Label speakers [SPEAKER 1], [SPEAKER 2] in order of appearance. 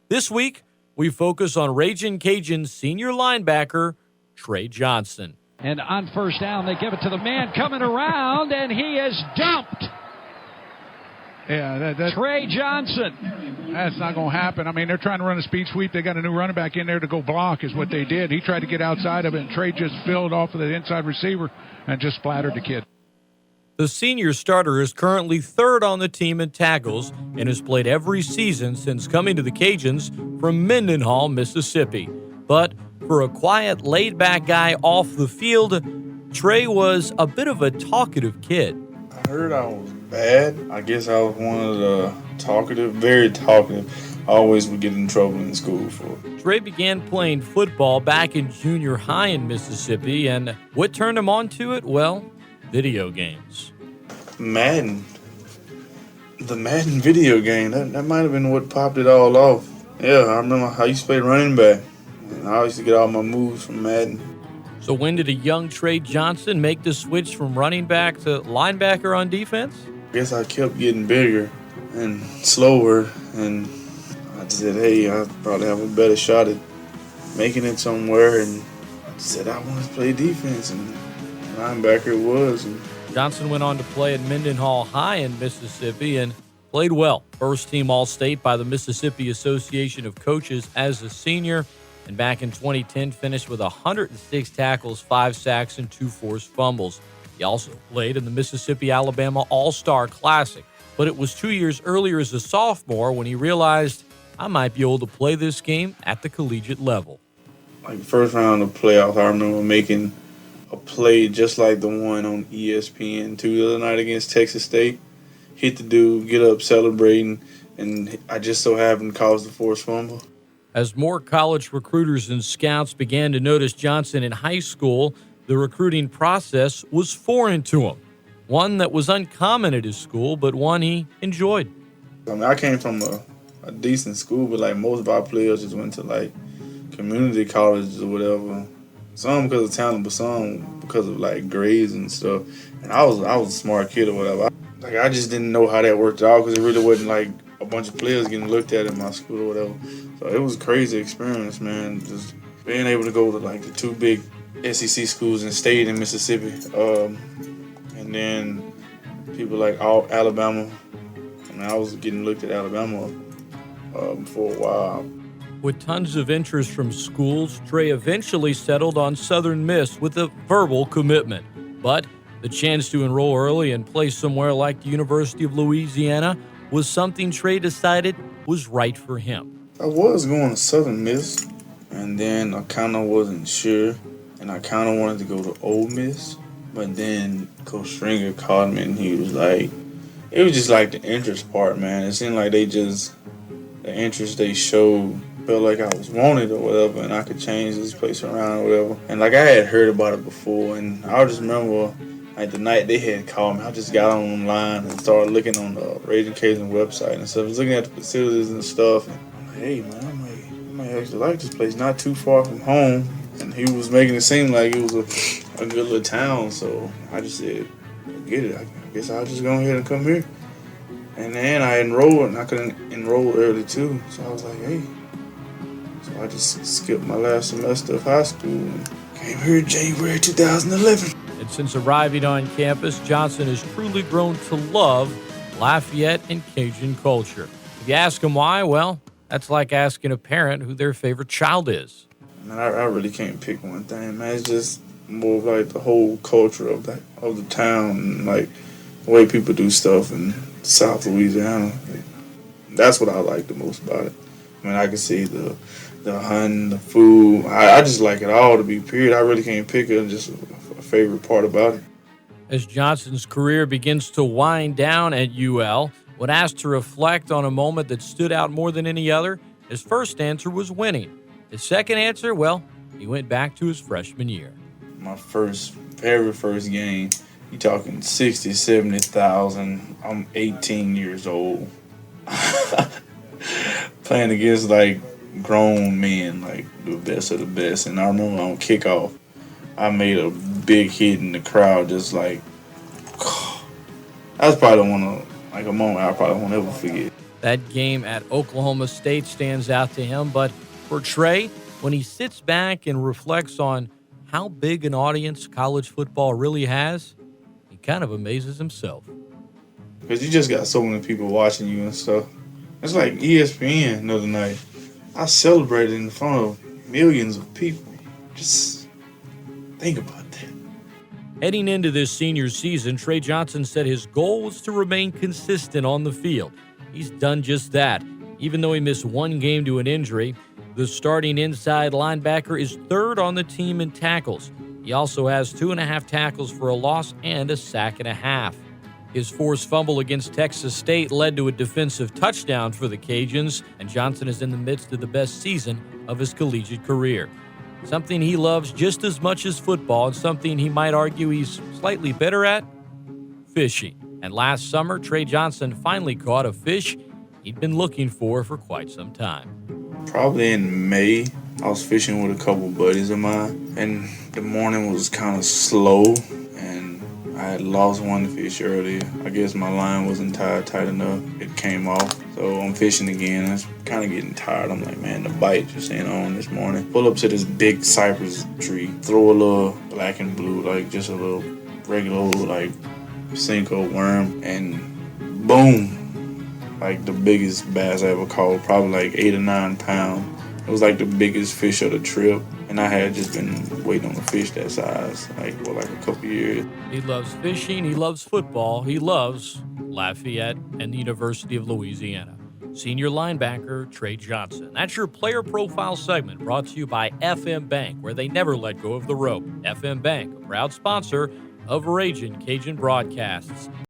[SPEAKER 1] This week, we focus on Ragin Cajun senior linebacker Trae Johnson.
[SPEAKER 2] And on first down, they give it to the man coming around, and he is dumped.
[SPEAKER 3] Yeah,
[SPEAKER 2] Trae Johnson.
[SPEAKER 3] That's not going to happen. I mean, they're trying to run a speed sweep. They got a new running back in there to go block is what they did. He tried to get outside of it, and Trae just filled off of the inside receiver and just splattered the kid.
[SPEAKER 1] The senior starter is currently third on the team in tackles and has played every season since coming to the Cajuns from Mendenhall, Mississippi. But for a quiet, laid-back guy off the field, Trae was a bit of a talkative kid.
[SPEAKER 4] I heard I was bad. I guess I was one of the very talkative. I always would get in trouble in school for it.
[SPEAKER 1] Trae began playing football back in junior high in Mississippi, and what turned him on to it? Well, video games.
[SPEAKER 4] Madden. The Madden video game. That might have been what popped it all off. Yeah, I remember I used to play running back. And I used to get all my moves from Madden.
[SPEAKER 1] So when did a young Trae Johnson make the switch from running back to linebacker on defense?
[SPEAKER 4] I guess I kept getting bigger and slower, and I said, hey, I probably have a better shot at making it somewhere, and I said I want to play defense, and linebacker it was. And
[SPEAKER 1] Johnson went on to play at Mendenhall High in Mississippi and played well. First team All-State by the Mississippi Association of Coaches as a senior, and back in 2010 finished with 106 tackles, 5 sacks, and 2 forced fumbles. He also played in the Mississippi-Alabama All-Star Classic, but it was 2 years earlier as a sophomore when he realized, I might be able to play this game at the collegiate level.
[SPEAKER 4] Like first round of playoffs, I remember making a play just like the one on ESPN the other night against Texas State. Hit the dude, get up celebrating, and I just so happened to cause the forced fumble.
[SPEAKER 1] As more college recruiters and scouts began to notice Johnson in high school, the recruiting process was foreign to him. One that was uncommon at his school, but one he enjoyed.
[SPEAKER 4] I mean, I came from a decent school, but like most of our players just went to like community colleges or whatever. Some because of talent, but some because of like grades and stuff. And I was a smart kid or whatever. I just didn't know how that worked out because it really wasn't like a bunch of players getting looked at in my school or whatever. So it was a crazy experience, man. Just being able to go to like the 2 big SEC schools and stayed in Mississippi. And then people like Alabama. I mean, I was getting looked at Alabama for a while.
[SPEAKER 1] With tons of interest from schools, Trae eventually settled on Southern Miss with a verbal commitment. But the chance to enroll early and play somewhere like the University of Louisiana was something Trae decided was right for him.
[SPEAKER 4] I was going to Southern Miss, and then I kind of wasn't sure, and I kind of wanted to go to Ole Miss, but then Coach Stringer called me, and he was like, it was just like the interest part, man. It seemed like the interest they showed felt like I was wanted or whatever, and I could change this place around or whatever. And like I had heard about it before, and I just remember like the night they had called me, I just got online and started looking on the Ragin Cajun website and stuff. I was looking at the facilities and stuff. And I'm like, hey man, I might actually like this place, not too far from home. And he was making it seem like it was a good little town, so I just said, forget it. I guess I'll just go ahead and come here. And then I enrolled, and I couldn't enroll early too, so I was like, hey. So I just skipped my last semester of high school and came here in January 2011.
[SPEAKER 1] And since arriving on campus, Johnson has truly grown to love Lafayette and Cajun culture. If you ask him why, well, that's like asking a parent who their favorite child is.
[SPEAKER 4] Man, I really can't pick one thing, man. It's just more of like the whole culture of the town and like the way people do stuff in South Louisiana. That's what I like the most about it. I mean, I can see the hunting, the food. I just like it all, to be period. I really can't pick just a favorite part about it.
[SPEAKER 1] As Johnson's career begins to wind down at UL, when asked to reflect on a moment that stood out more than any other, his first answer was winning. His second answer, well, he went back to his freshman year.
[SPEAKER 4] My very first game, you talking 60, 70,000. I'm 18 years old. Playing against like grown men, like the best of the best. And I remember on kickoff, I made a big hit in the crowd, just like, that was probably a moment I probably won't ever forget.
[SPEAKER 1] That game at Oklahoma State stands out to him. But for Trae, when he sits back and reflects on how big an audience college football really has, he kind of amazes himself.
[SPEAKER 4] Because you just got so many people watching you and stuff. It's like ESPN the other night. I celebrated in front of millions of people. Just think about that.
[SPEAKER 1] Heading into this senior season, Trae Johnson said his goal was to remain consistent on the field. He's done just that. Even though he missed one game to an injury, the starting inside linebacker is third on the team in tackles. He also has 2.5 tackles for a loss and a sack and a half. His forced fumble against Texas State led to a defensive touchdown for the Cajuns, and Johnson is in the midst of the best season of his collegiate career. Something he loves just as much as football, and something he might argue he's slightly better at, fishing. And last summer, Trae Johnson finally caught a fish he'd been looking for quite some time.
[SPEAKER 4] Probably in May, I was fishing with a couple buddies of mine, and the morning was kind of slow, and I had lost one fish earlier. I guess my line wasn't tied tight enough. It came off. So I'm fishing again. I was kind of getting tired. I'm like, man, the bite just ain't on this morning. Pull up to this big cypress tree, throw a little black and blue, like just a little regular old, like Cinco worm, and boom, like the biggest bass I ever caught, probably like 8 or 9 pounds. It was like the biggest fish of the trip, and I had just been waiting on a fish that size, like a couple years.
[SPEAKER 1] He loves fishing, he loves football, he loves Lafayette and the University of Louisiana. Senior linebacker Trae Johnson. That's your player profile segment, brought to you by FM Bank, where they never let go of the rope. FM Bank, a proud sponsor of Ragin Cajun broadcasts.